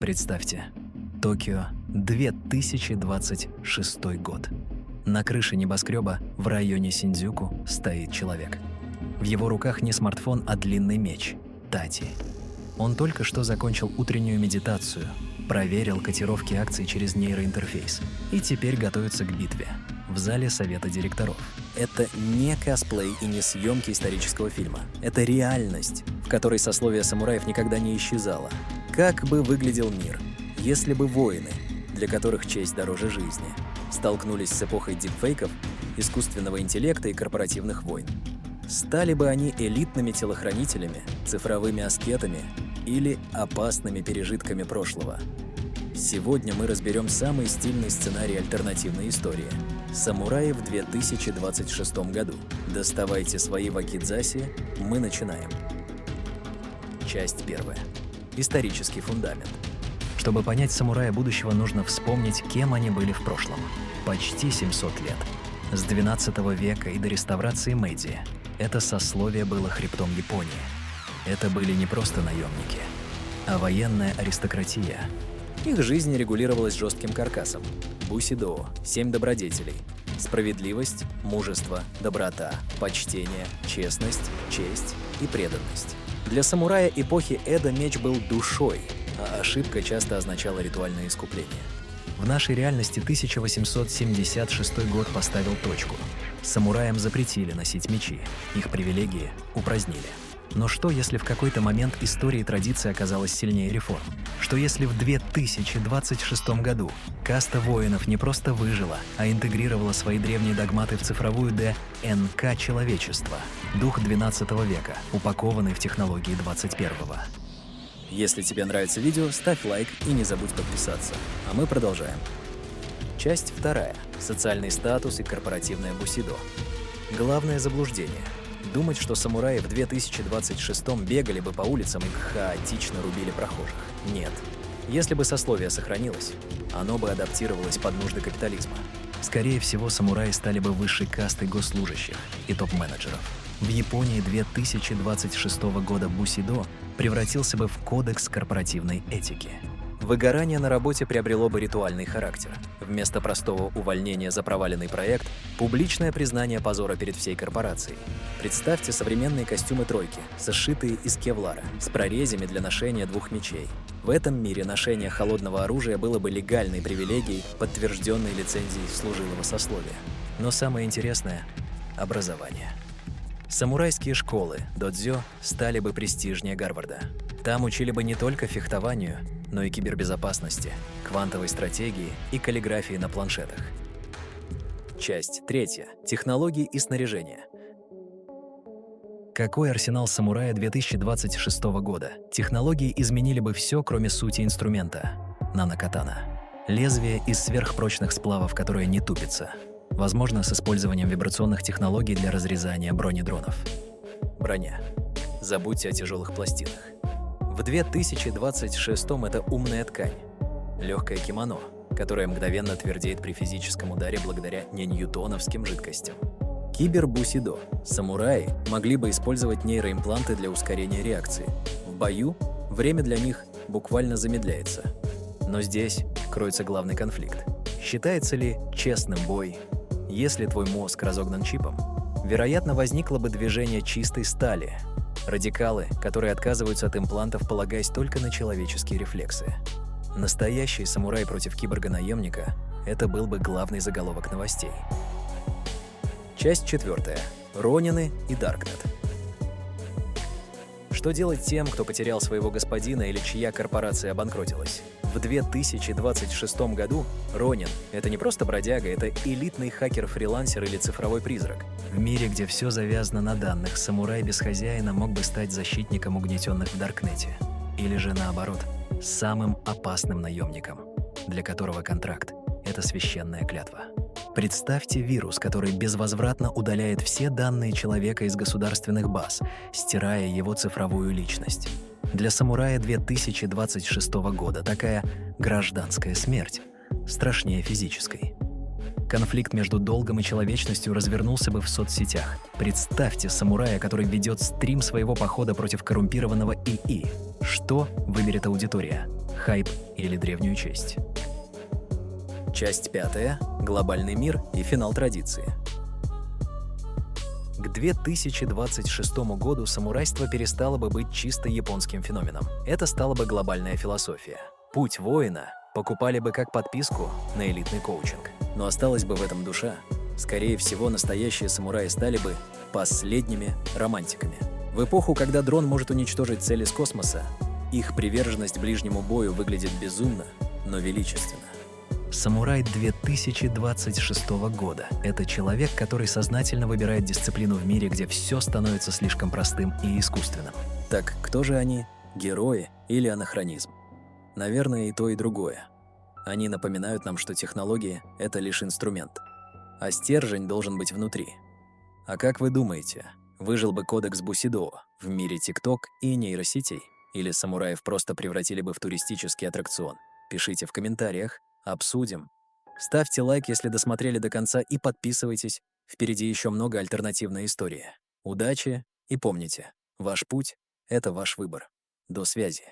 Представьте, Токио, 2026 год. На крыше небоскреба в районе Синдзюку стоит человек. В его руках не смартфон, а длинный меч – Тати. Он только что закончил утреннюю медитацию, проверил котировки акций через нейроинтерфейс и теперь готовится к битве в зале совета директоров. Это не косплей и не съемки исторического фильма. Это реальность, в которой сословие самураев никогда не исчезало. Как бы выглядел мир, если бы воины, для которых честь дороже жизни, столкнулись с эпохой дипфейков, искусственного интеллекта и корпоративных войн? Стали бы они элитными телохранителями, цифровыми аскетами или опасными пережитками прошлого? Сегодня мы разберем самый стильный сценарий альтернативной истории – «Самураи в 2026 году». Доставайте свои вакидзаси, мы начинаем. Часть первая. Исторический фундамент. Чтобы понять самурая будущего, нужно вспомнить, кем они были в прошлом. Почти 700 лет. С 12 века и до реставрации Мэйдзи это сословие было хребтом Японии. Это были не просто наемники, а военная аристократия. Их жизнь регулировалась жестким каркасом. Бусидо, 7 добродетелей. Справедливость, мужество, доброта, почтение, честность, честь и преданность. Для самурая эпохи Эдо меч был душой, а ошибка часто означала ритуальное искупление. В нашей реальности 1876 год поставил точку. Самураям запретили носить мечи, их привилегии упразднили. Но что, если в какой-то момент истории традиция оказалась сильнее реформ? Что если в 2026 году каста воинов не просто выжила, а интегрировала свои древние догматы в цифровую ДНК человечества? Дух 12 века, упакованный в технологии 21-го. Если тебе нравится видео, ставь лайк и не забудь подписаться. А мы продолжаем. Часть вторая. Социальный статус и корпоративное бусидо. Главное заблуждение. Думать, что самураи в 2026-м бегали бы по улицам и хаотично рубили прохожих. Нет. Если бы сословие сохранилось, оно бы адаптировалось под нужды капитализма. Скорее всего, самураи стали бы высшей кастой госслужащих и топ-менеджеров. В Японии 2026 года бусидо превратился бы в кодекс корпоративной этики. Выгорание на работе приобрело бы ритуальный характер. Вместо простого увольнения за проваленный проект – публичное признание позора перед всей корпорацией. Представьте современные костюмы тройки, сшитые из кевлара, с прорезями для ношения двух мечей. В этом мире ношение холодного оружия было бы легальной привилегией, подтвержденной лицензией служилого сословия. Но самое интересное – образование. Самурайские школы, додзё, стали бы престижнее Гарварда. Там учили бы не только фехтованию, но и кибербезопасности, квантовой стратегии и каллиграфии на планшетах. Часть третья. Технологии и снаряжение. Какой арсенал самурая 2026 года? Технологии изменили бы все, кроме сути инструмента. Нанокатана. Лезвие из сверхпрочных сплавов, которое не тупится. Возможно, с использованием вибрационных технологий для разрезания бронедронов. Броня. Забудьте о тяжелых пластинах. В 2026-м это умная ткань. Легкое кимоно, которое мгновенно твердеет при физическом ударе благодаря неньютоновским жидкостям. Кибербусидо. Самураи могли бы использовать нейроимпланты для ускорения реакции. В бою время для них буквально замедляется. Но здесь кроется главный конфликт. Считается ли честным бой, если твой мозг разогнан чипом? Вероятно, возникло бы движение чистой стали. Радикалы, которые отказываются от имплантов, полагаясь только на человеческие рефлексы. Настоящий самурай против киборга-наемника – это был бы главный заголовок новостей. Часть четвертая. Ронины и Даркнет. Что делать тем, кто потерял своего господина или чья корпорация обанкротилась? В 2026 году Ронин – это не просто бродяга, это элитный хакер-фрилансер или цифровой призрак. В мире, где все завязано на данных, самурай без хозяина мог бы стать защитником угнетенных в Даркнете. Или же наоборот, самым опасным наемником, для которого контракт – это священная клятва. Представьте вирус, который безвозвратно удаляет все данные человека из государственных баз, стирая его цифровую личность. Для самурая 2026 года такая гражданская смерть страшнее физической. Конфликт между долгом и человечностью развернулся бы в соцсетях. Представьте самурая, который ведет стрим своего похода против коррумпированного ИИ. Что выберет аудитория? хайп или древнюю честь. Часть 5. Глобальный мир и финал традиции. К 2026 году самурайство перестало бы быть чисто японским феноменом. Это стала бы глобальная философия. Путь воина покупали бы как подписку на элитный коучинг. Но осталась бы в этом душа. Скорее всего, настоящие самураи стали бы последними романтиками. В эпоху, когда дрон может уничтожить цели с космоса, их приверженность ближнему бою выглядит безумно, но величественно. Самурай 2026 года – это человек, который сознательно выбирает дисциплину в мире, где все становится слишком простым и искусственным. Так кто же они? Герои или анахронизм? Наверное, и то, и другое. Они напоминают нам, что технологии – это лишь инструмент, а стержень должен быть внутри. А как вы думаете, выжил бы кодекс Бусидо в мире ТикТок и нейросетей? Или самураев просто превратили бы в туристический аттракцион? Пишите в комментариях. Обсудим. Ставьте лайк, если досмотрели до конца, и подписывайтесь. Впереди еще много альтернативной истории. Удачи и помните, ваш путь — это ваш выбор. До связи.